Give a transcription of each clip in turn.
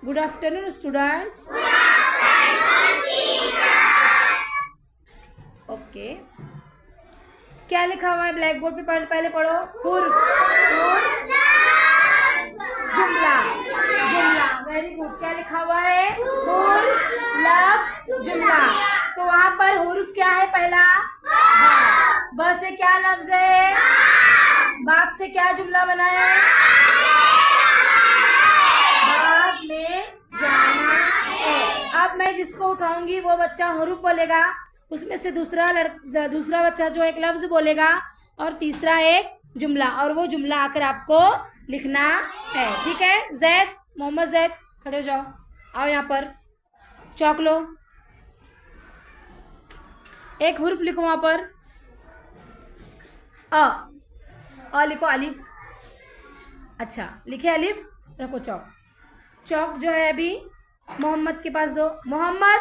Good afternoon students. Okay, क्या लिखा हुआ है ब्लैक बोर्ड पे? पहले पढ़ो। हुर्फ, जुमला, जुमला। Very good. क्या लिखा हुआ है? हुर्फ, लफ्ज, जुमला। तो वहां पर हुर्फ क्या है? पहला ब से क्या लफ्ज है? बाग से क्या जुमला बना है? बाग में जाना है। अब मैं जिसको उठाऊंगी वो बच्चा हुर्फ बोलेगा, उसमें से दूसरा बच्चा जो एक लफ्ज बोलेगा और तीसरा एक जुमला, और वो जुमला आकर आपको लिखना है। ठीक है? जैद, मोहम्मद जैद, खड़े हो जाओ। आओ यहाँ पर, चौक लो। एक हुर्फ लिखो वहां पर। अ लिखो। अलिफ। अच्छा, लिखे अलिफ, रखो चौक। चौक जो है अभी मोहम्मद के पास दो। मोहम्मद,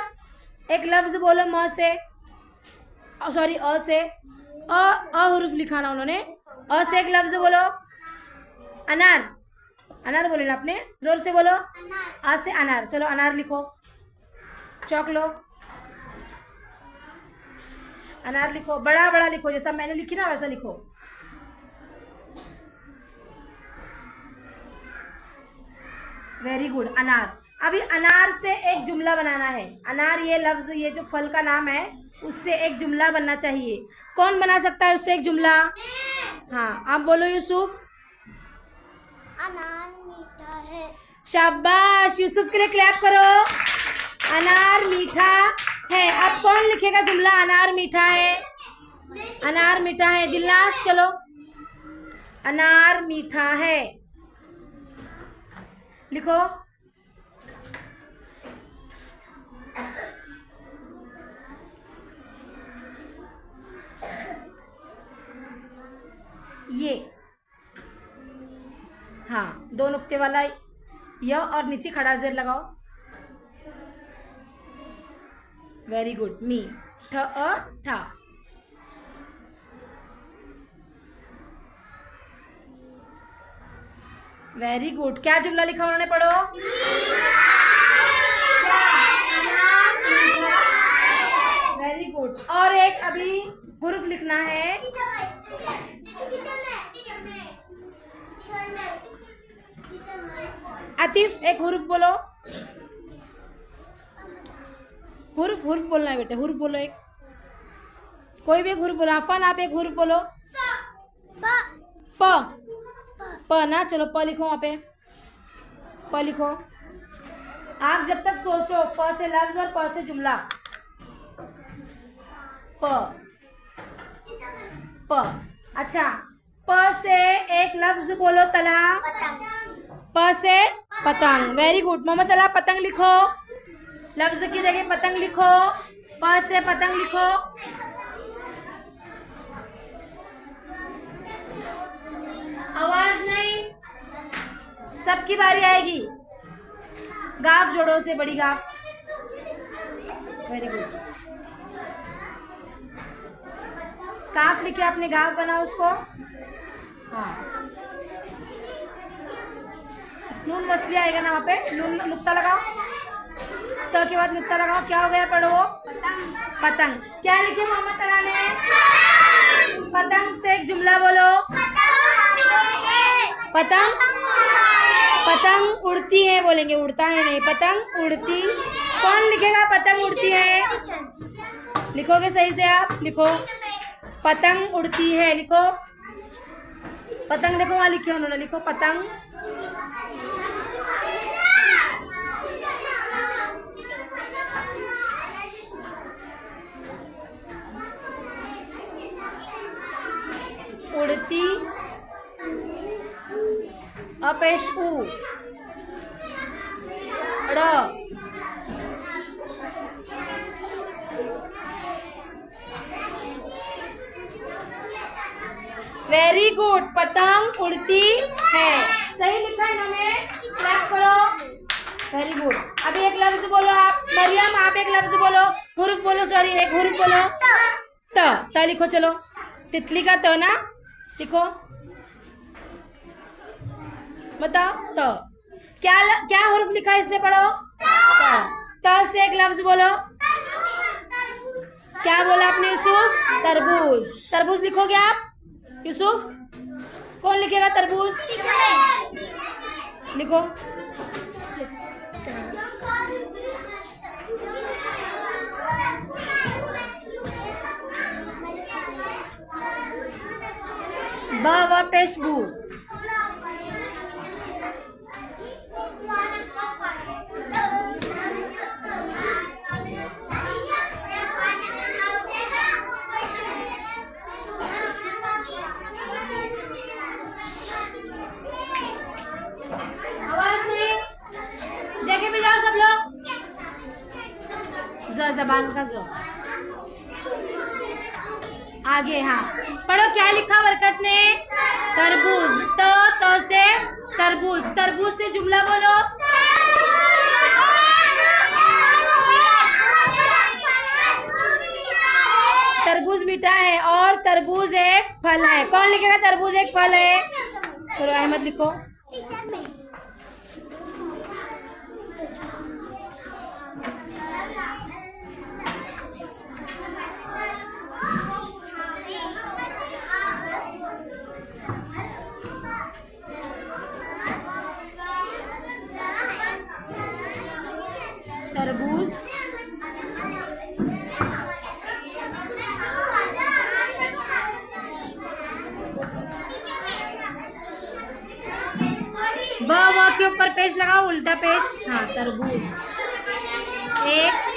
एक लफ्ज बोलो म से, सॉरी अ से। अ हुर्फ लिखा ना उन्होंने। अ से एक लफ्ज बोलो। अनार, अनार बोले ना आपने, जोर से बोलो। आ से अनार। चलो अनार लिखो, चौक लो। अनार लिखो, बड़ा बड़ा लिखो, जैसा मैंने लिखी ना वैसा लिखो। Very good. अनार। अभी अनार से एक जुमला बनाना है। अनार ये लफ्ज, ये जो फल का नाम है, उससे एक जुमला बनना चाहिए। कौन बना सकता है उससे एक जुमला? हाँ, आप बोलो यूसुफ। अनार मीठा है। शाबाश, यूसुफ के लिए क्लैप करो। अनार मीठा है। अब कौन लिखेगा जुमला अनार मीठा है? अनार मीठा है। दिलनास, चलो। अनार मीठा है लिखो। ये, हाँ, दो नुक्ते वाला य और नीचे खड़ा जेर लगाओ। Very good. मी, ठ अ ठा। Very good. क्या जुमला लिखा उन्होंने? पढ़ो। Very good. और एक अभी हुर्फ लिखना है। आतिफ, एक हुर्फ बोलो। हुर्फ बोलना है बेटे, हुर्फ बोलो एक, कोई भी एक हुर्फ बोलो। अफन, आप एक हुर्फ बोलो। प ना, चलो प लिखो वहां पे। प लिखो। आप जब तक सोचो, प से लफ्ज और प से जुमला। प। अच्छा, प से एक लफ्ज बोलो। तलहा, प से पतंग। Very good. मोहम्मद तलहा, पतंग लिखो। लफ्ज की जगह पतंग लिखो। प से पतंग लिखो। आवाज नहीं, सबकी बारी आएगी। गाफ जोड़ो से बड़ी गाफ। Very good. काफ लिखे आपने, गाफ बनाओ उसको। हाँ, नून वसली आएगा ना वहाँ पे, नून नुक्ता लगाओ। तो के बाद नुक्ता लगाओ। क्या हो गया? पढ़ो। पतंग। क्या लिखे मोहम्मद तला ने? पतंग से एक जुमला बोलो। पतंग, पतंग उड़ती है बोलेंगे, उड़ता है नहीं। पतंग उड़ती। कौन लिखेगा पतंग उड़ती है? लिखोगे सही से आप? लिखो, पतंग उड़ती है। लिखो, पतंग लिखो, वहां लिखे उन्होंने। लिखो पतंग। उड़ती, अपेश उ, ड़। Very good. पतंग उड़ती है, सही लिखा है इन्होंने। क्लैप करो। Very good. अभी एक लफ्ज बोलो आप। मरियम, आप एक लफ्ज बोलो। हुर्फ बोलो, सॉरी, एक हुर्फ बोलो। त लिखो। चलो, तितली का त ना लिखो। बताओ। त क्या हुर्फ लिखा है इसने, पढ़ो। त से एक लफ्ज बोलो। क्या बोला आपने यूसुफ? तरबूज। तरबूज लिखोगे आप यूसुफ? कौन लिखेगा तरबूज? लिखो। ब व पेश बू। जगह पे जाओ सब लोग। जबान का जो आगे, हाँ पढ़ो। क्या लिखा बरकत ने? तरबूज। तो से तरबूज। तरबूज से जुमला बोलो। तरबूज मीठा है और तरबूज एक फल है। कौन लिखेगा तरबूज एक फल है? चलो अहमद लिखो। तरबूज ब के ऊपर पेश लगाओ, उल्टा पेश। हाँ तरबूज एक